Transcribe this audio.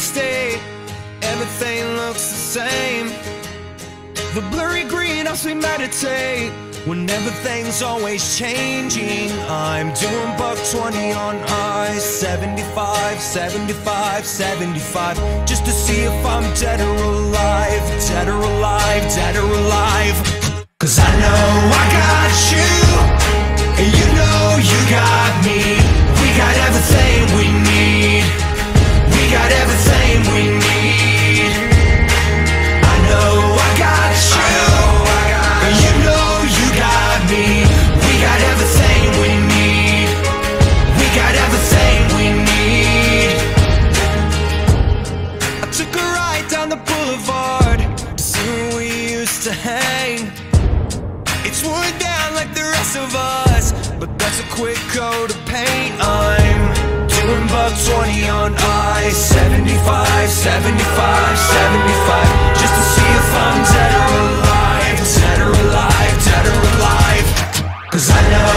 state, everything looks the same. The blurry green helps me meditate when everything's always changing. I'm doing $1.20 on ice, 75, 75, 75, just to see if I'm dead or alive, dead or alive, dead or alive. 'Cause I know I got you, and you know you got me. We got everything we need. We got everything we need. I know I got you, and you know you got me. We got everything we need. We got everything we need. I took a ride down the boulevard to see where we used to hang. It's worn down like the rest of us, but that's a quick coat of paint. I'm doing $1.20 on ice, 75, 75, 75, just to see if I'm dead or alive, dead or alive, dead or alive. 'Cause I know